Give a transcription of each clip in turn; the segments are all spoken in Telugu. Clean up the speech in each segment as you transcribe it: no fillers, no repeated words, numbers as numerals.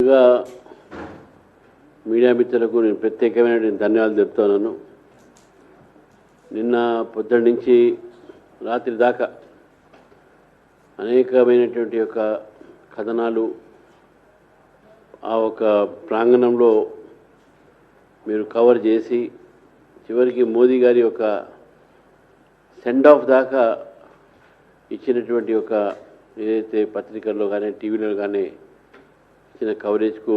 ముందుగా మీడియా మిత్రులకు నేను ప్రత్యేకమైన ధన్యవాదాలు చెప్తున్నాను. నిన్న పొద్దున్న నుంచి రాత్రి దాకా అనేకమైనటువంటి యొక్క కథనాలు ఆ ఒక ప్రాంగణంలో మీరు కవర్ చేసి చివరికి మోదీ గారి యొక్క సెండ్ ఆఫ్ దాకా ఇచ్చినటువంటి ఒక ఏదైతే పత్రికల్లో కానీ టీవీలో కానీ ఇచ్చిన కవరేజ్కు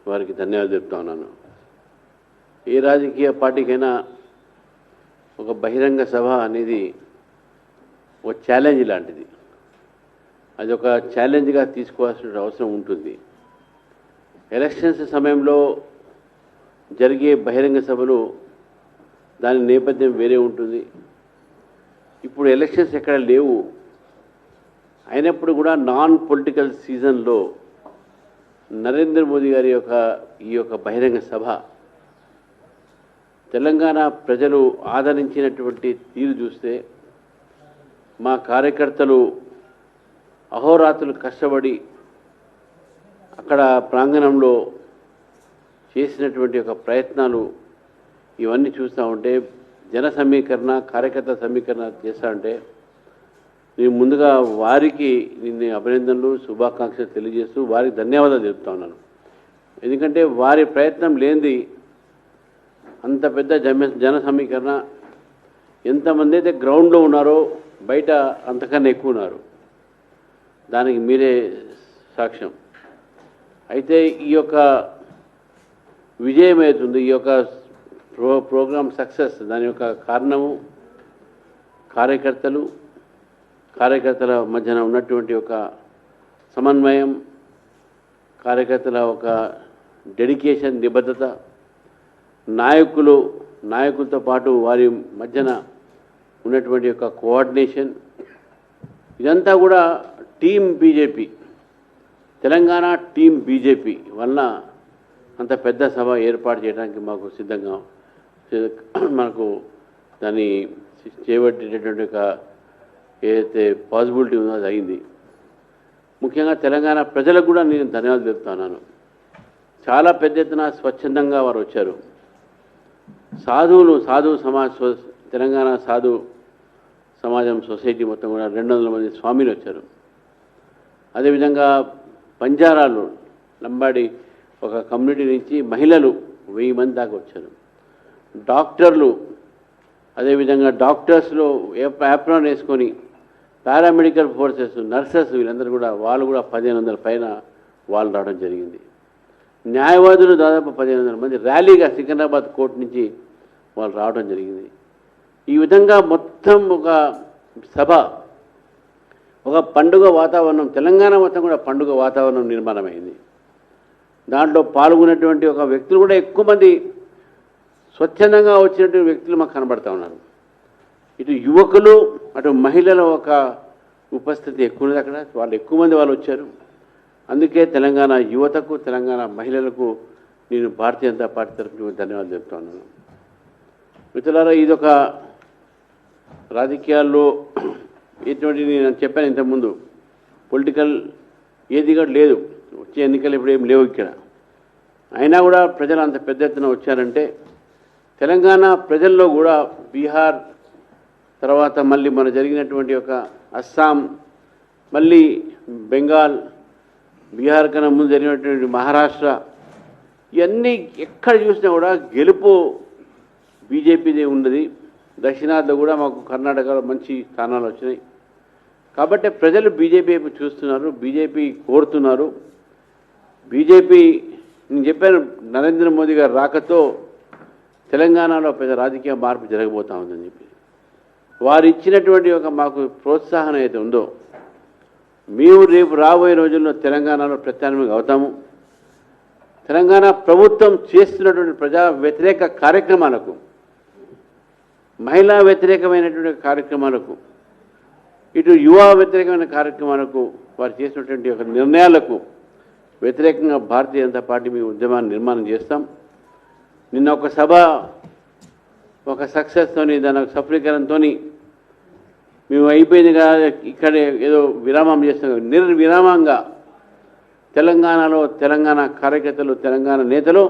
వారికి ధన్యవాదాలు చెప్తా ఉన్నాను. ఏ రాజకీయ పార్టీకైనా ఒక బహిరంగ సభ అనేది ఒక ఛాలెంజ్ లాంటిది. అది ఒక ఛాలెంజ్గా తీసుకోవాల్సిన అవసరం ఉంటుంది. ఎలక్షన్స్ సమయంలో జరిగే బహిరంగ సభలు దాని నేపథ్యం వేరే ఉంటుంది. ఇప్పుడు ఎలక్షన్స్ ఎక్కడ లేవు, అయినప్పుడు కూడా నాన్ పొలిటికల్ సీజన్లో నరేంద్ర మోదీ గారి ఈ యొక్క బహిరంగ సభ తెలంగాణ ప్రజలు ఆదరించినటువంటి తీరు చూస్తే, మా కార్యకర్తలు అహోరాత్రులు కష్టపడి అక్కడ ప్రాంగణంలో చేసినటువంటి ఒక ప్రయత్నాలు ఇవన్నీ చూస్తూ ఉంటే, జన సమీకరణ కార్యకర్త సమీకరణ చేస్తూ ఉంటే నేను ముందుగా వారికి నిన్న అభినందనలు శుభాకాంక్షలు తెలియజేస్తూ వారికి ధన్యవాదాలు చెప్తా ఉన్నాను. ఎందుకంటే వారి ప్రయత్నం లేనిది అంత పెద్ద జన సమీకరణ ఎంతమంది అయితే గ్రౌండ్లో ఉన్నారో బయట అంతకన్నా ఎక్కువ ఉన్నారు. దానికి మీరే సాక్ష్యం. అయితే ఈ యొక్క విజయం అవుతుంది, ఈ యొక్క ప్రోగ్రామ్ సక్సెస్, దాని యొక్క కారణము కార్యకర్తల మధ్యన ఉన్నటువంటి ఒక సమన్వయం, కార్యకర్తల ఒక డెడికేషన్, నిబద్ధత, నాయకులతో పాటు వారి మధ్యన ఉన్నటువంటి యొక్క కోఆర్డినేషన్, ఇదంతా కూడా team BJP, Telangana team BJP వలన అంత పెద్ద సభ ఏర్పాటు చేయడానికి మనకు దాన్ని చేపట్టేటటువంటి ఒక ఏదైతే పాసిబిలిటీ ఉందో అది అయింది. ముఖ్యంగా తెలంగాణ ప్రజలకు కూడా నేను ధన్యవాదాలు చెప్తున్నాను. చాలా పెద్ద ఎత్తున స్వచ్ఛందంగా వారు వచ్చారు. సాధు సమాజ్, తెలంగాణ సాధు సమాజం సొసైటీ మొత్తం కూడా 200 మంది స్వామీలు వచ్చారు. అదేవిధంగా బంజారాలు లంబాడి ఒక కమ్యూనిటీ నుంచి మహిళలు 1000 మంది దాకా వచ్చారు. డాక్టర్లు, అదేవిధంగా డాక్టర్స్లో యాప్రాన్ వేసుకొని పారామెడికల్ ఫోర్సెస్, నర్సెస్, వీళ్ళందరూ కూడా వాళ్ళు కూడా 1500 పైన వాళ్ళు రావడం జరిగింది. న్యాయవాదులు దాదాపు 1500 మంది ర్యాలీగా సికింద్రాబాద్ కోర్టు నుంచి వాళ్ళు రావడం జరిగింది. ఈ విధంగా మొత్తం ఒక సభ, ఒక పండుగ వాతావరణం, తెలంగాణ మొత్తం కూడా పండుగ వాతావరణం నిర్మాణమైంది. దాంట్లో పాల్గొన్నటువంటి ఒక వ్యక్తులు కూడా ఎక్కువ మంది స్వచ్ఛందంగా వచ్చినటువంటి వ్యక్తులు మాకు కనబడతా ఉన్నారు. ఇటు యువకులు అటు మహిళల ఒక ఉపస్థితి ఎక్కువ ఉంది. అక్కడ వాళ్ళు ఎక్కువ మంది వాళ్ళు వచ్చారు. అందుకే తెలంగాణ యువతకు, తెలంగాణ మహిళలకు నేను భారతీయ జనతా పార్టీ తరఫున ధన్యవాదాలు చెప్తా ఉన్నాను. మిత్రులారా, ఇదొక రాజకీయాల్లో ఎటువంటి నేను చెప్పాను ఇంతకుముందు, పొలిటికల్ ఏది కూడా లేదు, వచ్చే ఎన్నికలు ఇప్పుడు ఏం లేవు ఇక్కడ. అయినా కూడా ప్రజలు అంత పెద్ద ఎత్తున వచ్చారంటే తెలంగాణ ప్రజల్లో కూడా బీహార్ తర్వాత మళ్ళీ మన జరిగినటువంటి ఒక అస్సాం, మళ్ళీ బెంగాల్, బీహార్ కన్నా ముందు జరిగినటువంటి మహారాష్ట్ర, ఇవన్నీ ఎక్కడ చూసినా కూడా గెలుపు బీజేపీదే ఉన్నది. దక్షిణాదిలో కూడా మాకు కర్ణాటకలో మంచి స్థానాలు వచ్చినాయి. కాబట్టి ప్రజలు బీజేపీ వైపు చూస్తున్నారు, బీజేపీ కోరుతున్నారు. బీజేపీ, నేను చెప్పాను, నరేంద్ర మోదీ గారు రాకతో తెలంగాణలో పెద్ద రాజకీయ మార్పు జరగబోతా ఉందని చెప్పి వారు ఇచ్చినటువంటి ఒక మాకు ప్రోత్సాహం అయితే ఉందో, మేము రేపు రాబోయే రోజుల్లో తెలంగాణలో ప్రత్యామ్నాయంగా అవుతాము. తెలంగాణ ప్రభుత్వం చేస్తున్నటువంటి ప్రజా వ్యతిరేక కార్యక్రమాలకు, మహిళా వ్యతిరేకమైనటువంటి కార్యక్రమాలకు, ఇటు యువ వ్యతిరేకమైన కార్యక్రమాలకు, వారు చేసినటువంటి ఒక నిర్ణయాలకు వ్యతిరేకంగా భారతీయ జనతా పార్టీ మీ ఉద్యమాన్ని నిర్మాణం చేస్తాం. నిన్న ఒక సభ, ఒక సక్సెస్తోని, దాని సఫలీకరణతో మేము అయిపోయింది కదా, ఇక్కడే ఏదో విరామం చేస్తాం. నిర్విరామంగా తెలంగాణలో తెలంగాణ కార్యకర్తలు, తెలంగాణ నేతలు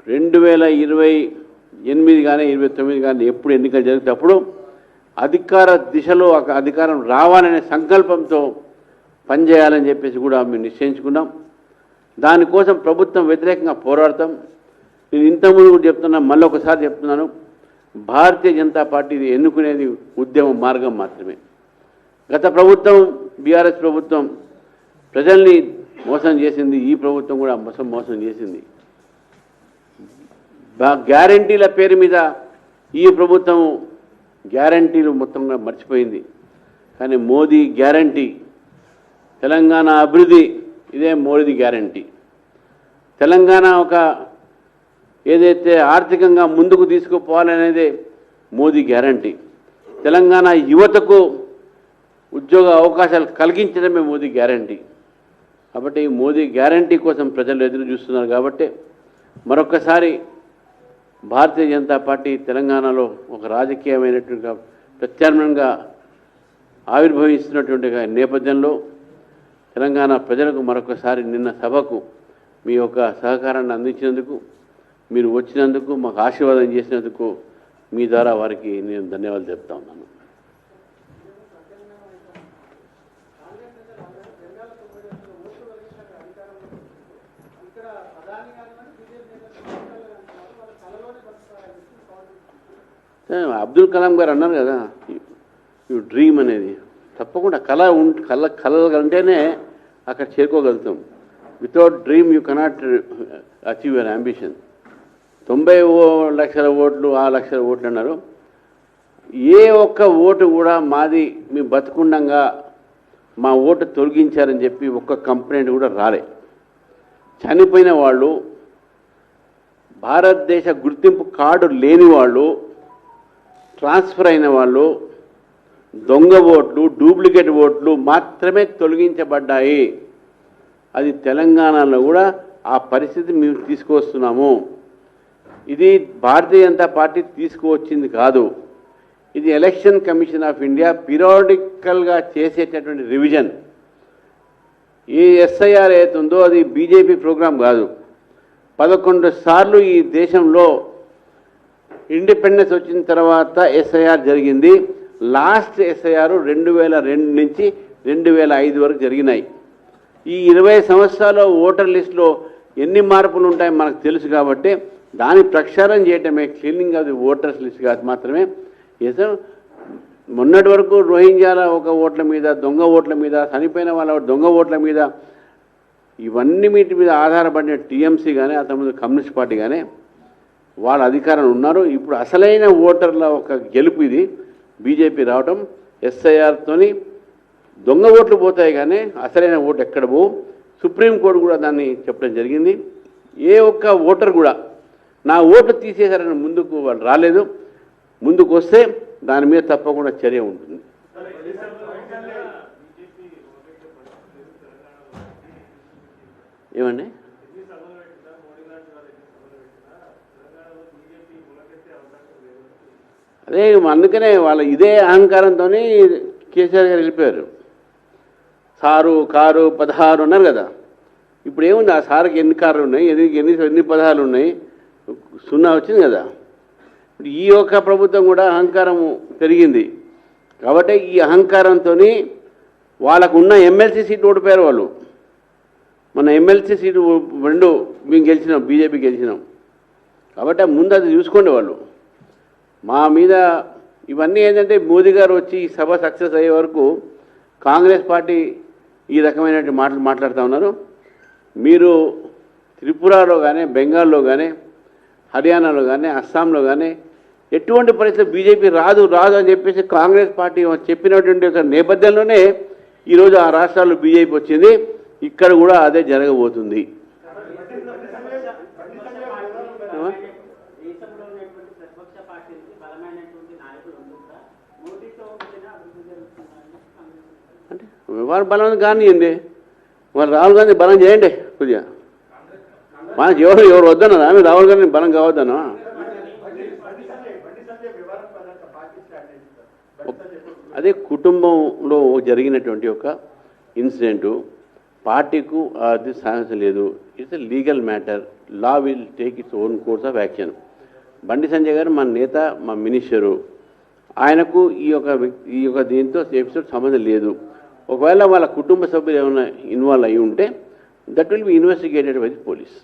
2028 కానీ 29 కానీ ఎప్పుడు ఎన్నికలు జరిగేటప్పుడు అధికార దిశలో అధికారం రావాలనే సంకల్పంతో పనిచేయాలని చెప్పేసి కూడా మేము నిశ్చయించుకున్నాం. దానికోసం ప్రభుత్వం వ్యతిరేకంగా పోరాడతాం. నేను ఇంతకుముందు కూడా చెప్తున్నా, మళ్ళీ ఒకసారి చెప్తున్నాను, భారతీయ జనతా పార్టీ ఎన్నుకునేది ఉద్యమ మార్గం మాత్రమే. గత ప్రభుత్వం బీఆర్ఎస్ ప్రభుత్వం ప్రజల్ని మోసం చేసింది, ఈ ప్రభుత్వం కూడా మోసం చేసింది. గ్యారంటీల పేరు మీద ఈ ప్రభుత్వం గ్యారంటీలు మొత్తంగా మర్చిపోయింది. కానీ మోదీ గ్యారంటీ, తెలంగాణ అభివృద్ధి, ఇదే మోదీ గ్యారంటీ. తెలంగాణ ఒక ఏదైతే ఆర్థికంగా ముందుకు తీసుకుపోవాలనేదే మోదీ గ్యారంటీ. తెలంగాణ యువతకు ఉద్యోగ అవకాశాలు కలిగించడమే మోదీ గ్యారంటీ. కాబట్టి మోదీ గ్యారంటీ కోసం ప్రజలు ఎదురు చూస్తున్నారు. కాబట్టి మరొకసారి భారతీయ జనతా పార్టీ తెలంగాణలో ఒక రాజకీయమైనటువంటి ప్రత్యామ్నాయంగా ఆవిర్భవిస్తున్నటువంటి నేపథ్యంలో తెలంగాణ ప్రజలకు మరొకసారి నిన్న సభకు మీ యొక్క సహకారాన్ని అందించినందుకు, మీరు వచ్చినందుకు, మాకు ఆశీర్వాదం చేసినందుకు మీ ద్వారా వారికి నేను ధన్యవాదాలు చెప్తా ఉన్నాను. అబ్దుల్ కలాం గారు అన్నారు కదా, యూ డ్రీమ్ అనేది తప్పకుండా కలగంటేనే అక్కడ చేరుకోగలుగుతాం. Without dream you cannot achieve your ambition. 90 లక్షల ఓట్లు, 6 లక్షల ఓట్లు అన్నారు. ఏ ఒక్క ఓటు కూడా మాది మీ బతుకుండంగా మా ఓటు తొలగించారని చెప్పి ఒక్క కంప్లైంట్ కూడా రాలే. చనిపోయిన వాళ్ళు, భారతదేశ గుర్తింపు కార్డు లేని వాళ్ళు, ట్రాన్స్ఫర్ అయిన వాళ్ళు, దొంగ ఓట్లు, డూప్లికేట్ ఓట్లు మాత్రమే తొలగించబడ్డాయి. అది తెలంగాణలో కూడా ఆ పరిస్థితి మేము తీసుకువస్తున్నాము. ఇది భారతీయ జనతా పార్టీ తీసుకువచ్చింది కాదు. ఇది ఎలక్షన్ కమిషన్ ఆఫ్ ఇండియా పీరియాడికల్గా చేసేటటువంటి రివిజన్. ఈ ఎస్ఐఆర్ ఏతుందో అది బీజేపీ ప్రోగ్రాం కాదు. 11 సార్లు ఈ దేశంలో ఇండిపెండెన్స్ వచ్చిన తర్వాత ఎస్ఐఆర్ జరిగింది. లాస్ట్ ఎస్ఐఆర్ 2002 నుంచి 2005 వరకు జరిగినాయి. ఈ 20 సంవత్సరాల ఓటర్ లిస్టులో ఎన్ని మార్పులు ఉంటాయో మనకు తెలుసు. కాబట్టి దాన్ని ప్రక్షాళన చేయటమే cleaning of the voters list కాదు మాత్రమే. మొన్నటి వరకు రోహింగ్యాల ఒక ఓట్ల మీద, దొంగ ఓట్ల మీద, చనిపోయిన వాళ్ళ దొంగ ఓట్ల మీద, ఇవన్నీ వీటి మీద ఆధారపడిన టీఎంసీ కానీ, అంతకుముందు కమ్యూనిస్ట్ పార్టీ కానీ వాళ్ళ అధికారంలో ఉన్నారు. ఇప్పుడు అసలైన ఓటర్ల ఒక గెలుపు ఇది బీజేపీ రావటం. ఎస్ఐఆర్తోని దొంగ ఓట్లు పోతాయి కానీ అసలైన ఓటు ఎక్కడ పోవు. సుప్రీంకోర్టు కూడా దాన్ని చెప్పడం జరిగింది. ఏ ఒక్క ఓటర్ కూడా నా ఓటు తీసేశారని ముందుకు వాళ్ళు రాలేదు. ముందుకు వస్తే దాని మీద తప్పకుండా చర్య ఉంటుంది. ఏమండి, అదే అందుకనే వాళ్ళ ఇదే అహంకారంతో కేసీఆర్ గారు వెళ్ళిపోయారు. సారు కారు 16 ఉన్నారు కదా. ఇప్పుడు ఏముంది, ఆ సార్కి ఎన్ని కార్లు ఉన్నాయి, ఎన్ని 16 ఉన్నాయి, 0 వచ్చింది కదా. ఇప్పుడు ఈ యొక్క ప్రభుత్వం కూడా అహంకారం పెరిగింది. కాబట్టి ఈ అహంకారంతో వాళ్ళకు ఉన్న ఎమ్మెల్సీ సీట్లు ఓడిపోయారు వాళ్ళు. మన ఎమ్మెల్సీ సీటు 2 మేము గెలిచినాం, బీజేపీ గెలిచినాం. కాబట్టి ముందు అది చూసుకోండి వాళ్ళు. మా మీద ఇవన్నీ ఏంటంటే మోదీ గారు వచ్చి ఈ సభ సక్సెస్ అయ్యే వరకు కాంగ్రెస్ పార్టీ ఈ రకమైన మాటలు మాట్లాడుతూ ఉన్నారు. మీరు త్రిపురలో కానీ, బెంగాల్లో కానీ, హర్యానాలో కానీ, అస్సాంలో కానీ ఎటువంటి పరిస్థితి బీజేపీ రాదు అని చెప్పేసి కాంగ్రెస్ పార్టీ చెప్పినటువంటి ఒక నేపథ్యంలోనే ఈరోజు ఆ రాష్ట్రాల్లో బీజేపీ వచ్చింది. ఇక్కడ కూడా అదే జరగబోతుంది. అంటే వారు బలం కానివ్వండి, వారు రాహుల్ గాంధీ బలం చేయండి కొద్దిగా. మనకి ఎవరు వద్దన్నా ఆమె రాహుల్ గాంధీ బలం కావద్దన్నా. అదే కుటుంబంలో జరిగినటువంటి ఒక ఇన్సిడెంటు. పార్టీకు అది సాహసం లేదు. It's a legal matter. Law will take its own course of action. Bandi Sanjay గారు మా నేత, మా మినిస్టరు, ఆయనకు ఈ యొక్క దీంతో ఎపిసోడ్ సంబంధం లేదు. ఒకవేళ వాళ్ళ కుటుంబ సభ్యులు ఏమైనా ఇన్వాల్వ్ అయి ఉంటే that will be investigated by the police.